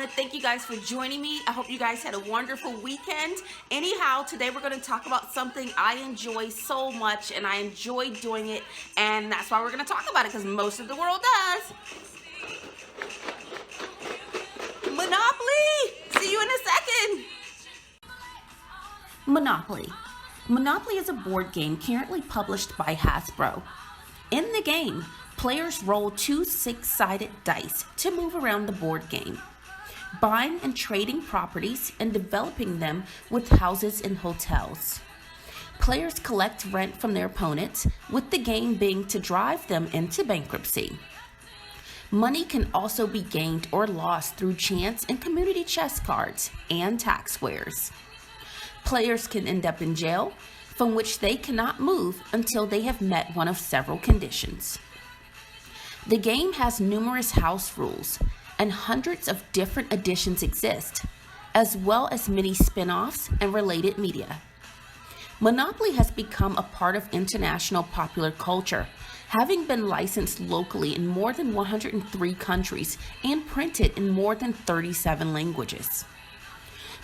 want to thank you guys for joining me. I hope you guys had a wonderful weekend. Anyhow, today we're going to talk about something I enjoy so much, and I enjoy doing it, and that's why we're going to talk about it, because most of the world does. Monopoly! See you in a second. Monopoly. Monopoly is a board game currently published by Hasbro. In the game, players roll two six-sided dice to move around the board game, buying and trading properties and developing them with houses and hotels. Players collect rent from their opponents, with the game being to drive them into bankruptcy. Money can also be gained or lost through chance and community chess cards and taxwares. Players can end up in jail, from which they cannot move until they have met one of several conditions. The game has numerous house rules, and hundreds of different editions exist, as well as many spin-offs and related media. Monopoly has become a part of international popular culture, having been licensed locally in more than 103 countries and printed in more than 37 languages.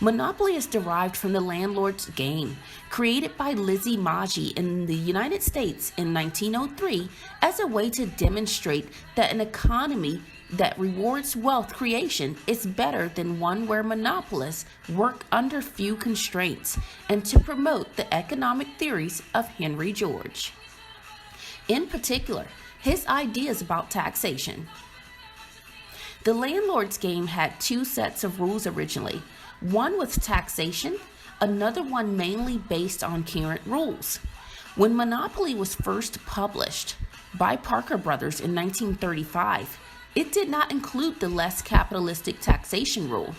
Monopoly is derived from the landlord's game, created by Lizzie Magie in the United States in 1903 as a way to demonstrate that an economy that rewards wealth creation is better than one where monopolists work under few constraints, and to promote the economic theories of Henry George. In particular, his ideas about taxation. The landlord's game had two sets of rules originally. One with taxation, another one mainly based on current rules. When Monopoly was first published by Parker Brothers in 1935, it did not include the less capitalistic taxation rule,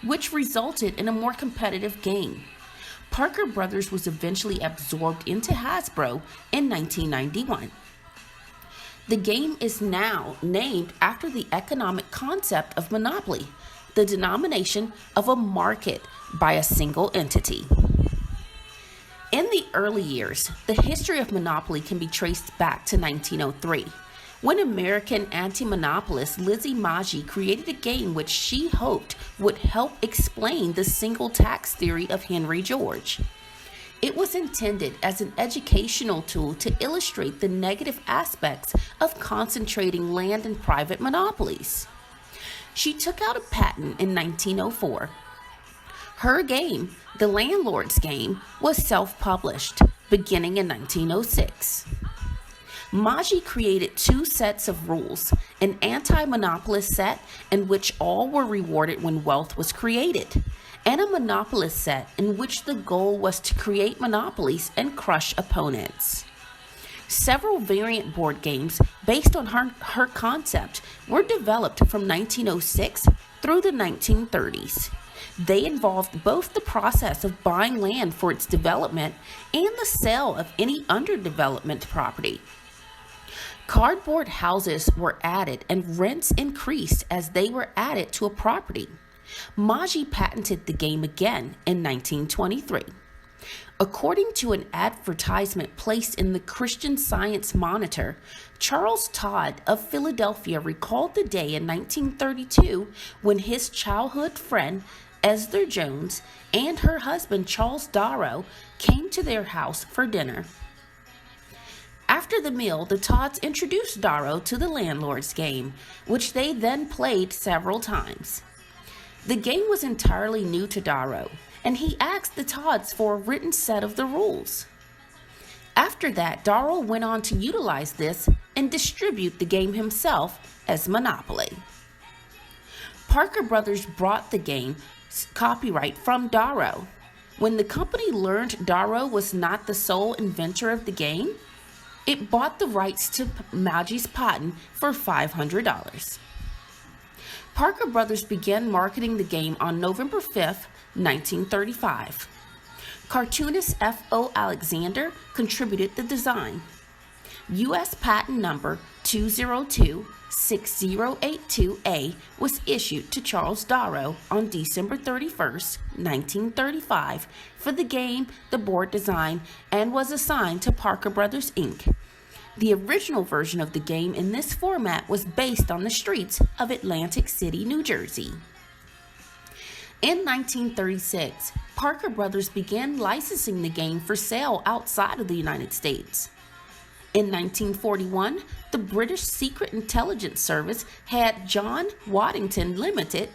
which resulted in a more competitive game. Parker Brothers was eventually absorbed into Hasbro in 1991. The game is now named after the economic concept of monopoly, the denomination of a market by a single entity. In the early years, the history of monopoly can be traced back to 1903, when American anti-monopolist Lizzie Magie created a game which she hoped would help explain the single tax theory of Henry George. It was intended as an educational tool to illustrate the negative aspects of concentrating land in private monopolies. She took out a patent in 1904. Her game, The Landlord's Game, was self-published, beginning in 1906. Magie created two sets of rules, an anti-monopolist set in which all were rewarded when wealth was created, and a monopolist set in which the goal was to create monopolies and crush opponents. Several variant board games based on her concept were developed from 1906 through the 1930s. They involved both the process of buying land for its development and the sale of any underdevelopment property. Cardboard houses were added and rents increased as they were added to a property. Magie patented the game again in 1923. According to an advertisement placed in the Christian Science Monitor, Charles Todd of Philadelphia recalled the day in 1932 when his childhood friend Esther Jones and her husband Charles Darrow came to their house for dinner. After the meal, the Todds introduced Darrow to the landlord's game, which they then played several times. The game was entirely new to Darrow, and he asked the Todds for a written set of the rules. After that, Darrow went on to utilize this and distribute the game himself as Monopoly. Parker Brothers bought the game's copyright from Darrow. When the company learned Darrow was not the sole inventor of the game, it bought the rights to Magie's patent for $500. Parker Brothers began marketing the game on November 5, 1935. Cartoonist F.O. Alexander contributed the design. U.S. patent number 2026082A was issued to Charles Darrow on December 31, 1935 for the game, the board design, and was assigned to Parker Brothers, Inc. The original version of the game in this format was based on the streets of Atlantic City, New Jersey. In 1936, Parker Brothers began licensing the game for sale outside of the United States. In 1941, the British Secret Intelligence Service had John Waddington Limited,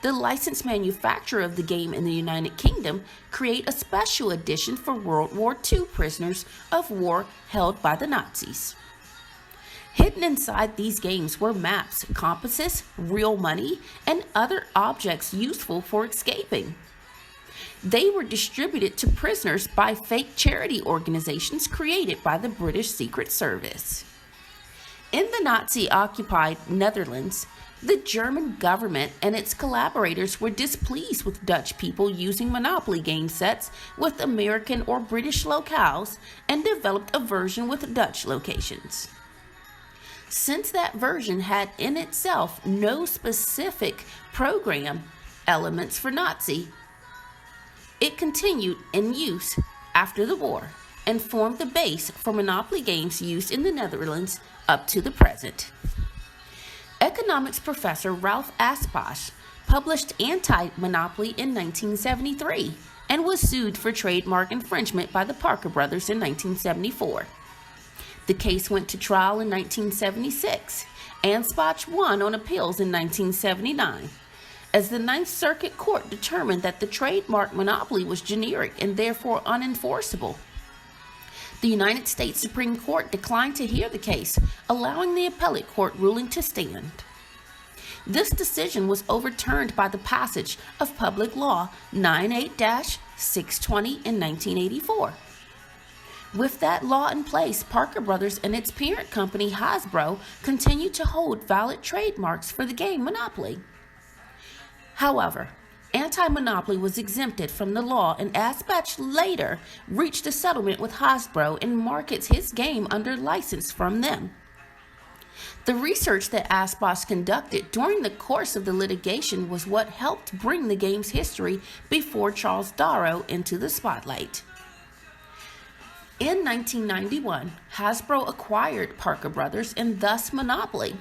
the licensed manufacturer of the game in the United Kingdom, create a special edition for World War II prisoners of war held by the Nazis. Hidden inside these games were maps, compasses, real money, and other objects useful for escaping. They were distributed to prisoners by fake charity organizations created by the British Secret Service. In the Nazi-occupied Netherlands, the German government and its collaborators were displeased with Dutch people using Monopoly game sets with American or British locales and developed a version with Dutch locations. Since that version had in itself no specific program elements for Nazi, it continued in use after the war and formed the base for Monopoly games used in the Netherlands up to the present. Economics professor Ralph Aspash published Anti-Monopoly in 1973 and was sued for trademark infringement by the Parker Brothers in 1974. The case went to trial in 1976. Aspash won on appeals in 1979. As the Ninth Circuit Court determined that the trademark Monopoly was generic and therefore unenforceable. The United States Supreme Court declined to hear the case, allowing the appellate court ruling to stand. This decision was overturned by the passage of Public Law 98-620 in 1984. With that law in place, Parker Brothers and its parent company Hasbro continued to hold valid trademarks for the game Monopoly. However, Anti-Monopoly was exempted from the law, and Aspash later reached a settlement with Hasbro and markets his game under license from them. The research that Aspash conducted during the course of the litigation was what helped bring the game's history before Charles Darrow into the spotlight. In 1991, Hasbro acquired Parker Brothers and thus Monopoly.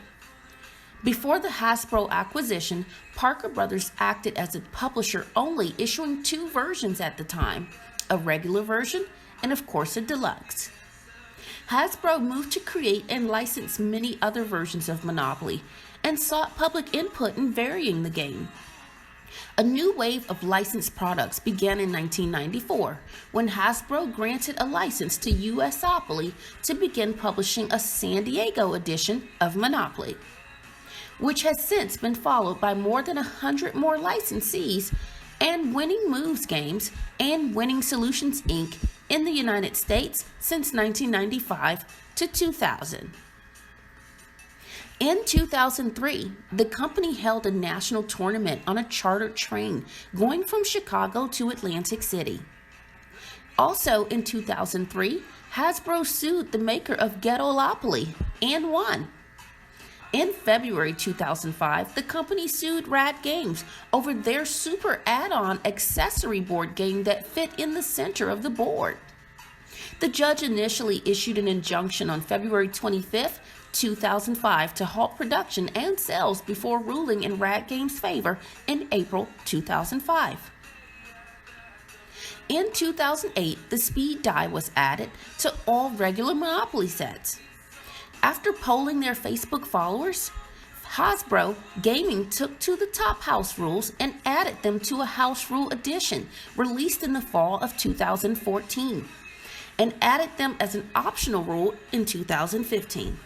Before the Hasbro acquisition, Parker Brothers acted as a publisher only, issuing two versions at the time, a regular version and of course a deluxe. Hasbro moved to create and license many other versions of Monopoly and sought public input in varying the game. A new wave of licensed products began in 1994 when Hasbro granted a license to USopoly to begin publishing a San Diego edition of Monopoly, which has since been followed by more than 100 more licensees and Winning Moves Games and Winning Solutions Inc. in the United States since 1995 to 2000. In 2003, the company held a national tournament on a chartered train going from Chicago to Atlantic City. Also in 2003, Hasbro sued the maker of Ghetto-lopoly and won. In February 2005, the company sued Rad Games over their super add-on accessory board game that fit in the center of the board. The judge initially issued an injunction on February 25, 2005 to halt production and sales before ruling in Rad Games' favor in April 2005. In 2008, the speed die was added to all regular Monopoly sets. After polling their Facebook followers, Hasbro Gaming took to the top house rules and added them to a house rule edition released in the fall of 2014, and added them as an optional rule in 2015.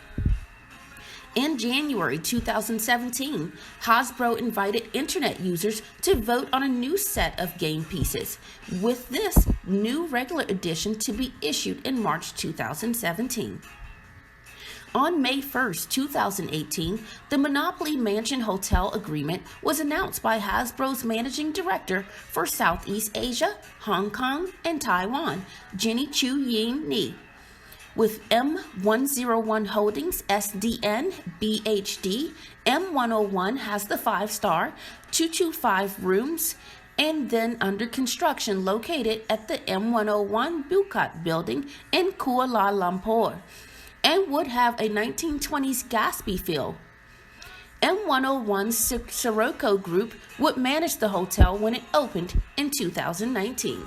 In January 2017, Hasbro invited internet users to vote on a new set of game pieces, with this new regular edition to be issued in March 2017. On May 1, 2018, the Monopoly Mansion Hotel Agreement was announced by Hasbro's managing director for Southeast Asia, Hong Kong, and Taiwan, Jenny Chu Ying Ni, with M101 Holdings, SDN, BHD. M101 has the 5-star, 225 rooms, and then under construction located at the M101 Bukat building in Kuala Lumpur, and would have a 1920s Gatsby feel. M101 Sirocco Group would manage the hotel when it opened in 2019.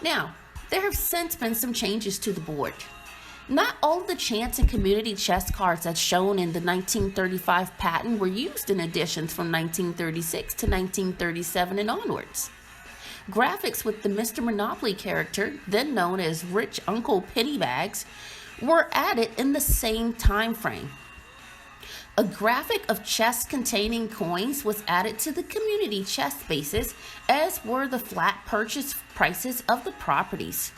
Now, there have since been some changes to the board. Not all of the chance and community chess cards as shown in the 1935 patent were used in editions from 1936 to 1937 and onwards. Graphics with the Mr. Monopoly character, then known as Rich Uncle Pennybags, were added in the same time frame. A graphic of chess containing coins was added to the community chess spaces, as were the flat purchase prices of the properties.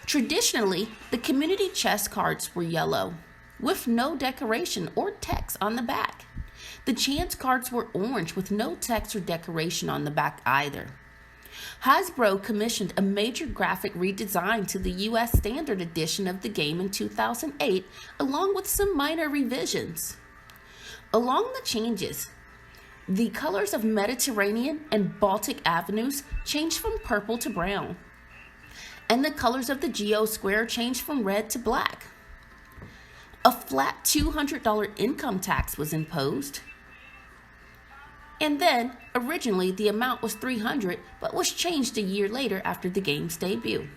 Traditionally, the community chess cards were yellow, with no decoration or text on the back. The chance cards were orange with no text or decoration on the back either. Hasbro commissioned a major graphic redesign to the U.S. Standard Edition of the game in 2008, along with some minor revisions. Along the changes, the colors of Mediterranean and Baltic avenues changed from purple to brown, and the colors of the Geo Square changed from red to black. A flat $200 income tax was imposed. And then, originally, the amount was $300, but was changed a year later after the game's debut.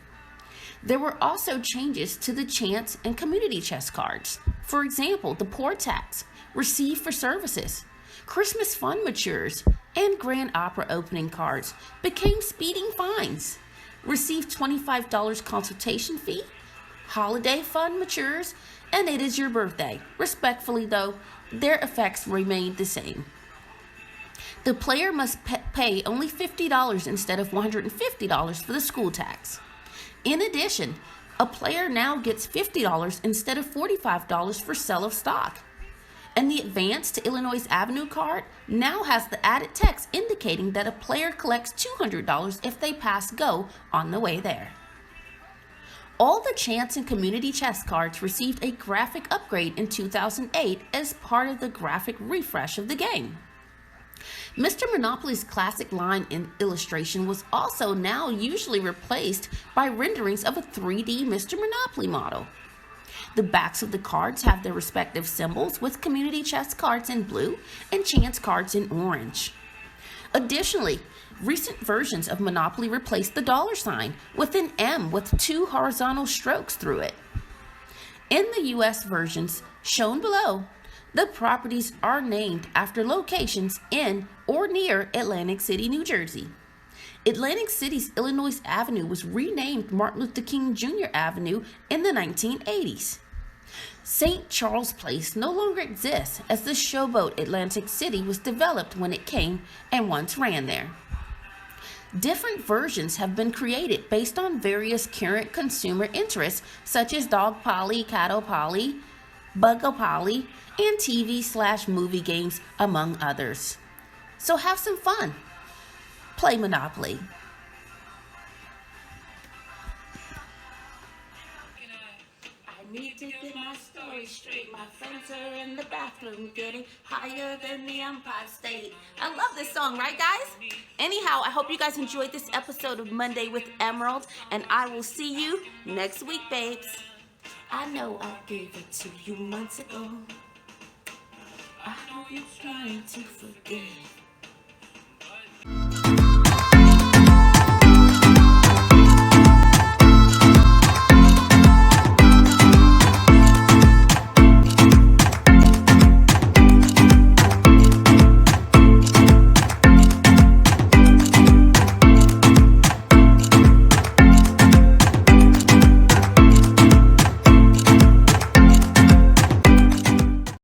There were also changes to the chance and community chess cards. For example, the poor tax, received for services, Christmas fund matures, and Grand Opera opening cards became speeding fines. Received $25 consultation fee, holiday fund matures, and it is your birthday. Respectfully though, their effects remain the same. The player must pay only $50 instead of $150 for the school tax. In addition, a player now gets $50 instead of $45 for sale of stock. And the Advance to Illinois Avenue card now has the added text indicating that a player collects $200 if they pass go on the way there. All the chance and community chess cards received a graphic upgrade in 2008 as part of the graphic refresh of the game. Mr. Monopoly's classic line in illustration was also now usually replaced by renderings of a 3D Mr. Monopoly model. The backs of the cards have their respective symbols, with community chess cards in blue and chance cards in orange. Additionally, recent versions of Monopoly replaced the dollar sign with an M with 2 horizontal strokes through it. In the US versions shown below, the properties are named after locations in or near Atlantic City, New Jersey. Atlantic City's Illinois Avenue was renamed Martin Luther King Jr. Avenue in the 1980s. St. Charles Place no longer exists, as the showboat Atlantic City was developed when it came and once ran there. Different versions have been created based on various current consumer interests, such as dog poly, cattle poly, bugopoly, and TV/movie games, among others. So have some fun. Play Monopoly. I need to get my story straight. My friends are in the bathroom getting higher than the Empire State. I love this song, right guys? Anyhow, I hope you guys enjoyed this episode of Monday with Emerald, and I will see you next week, babes. I know I gave it to you months ago. I know you're trying to forget.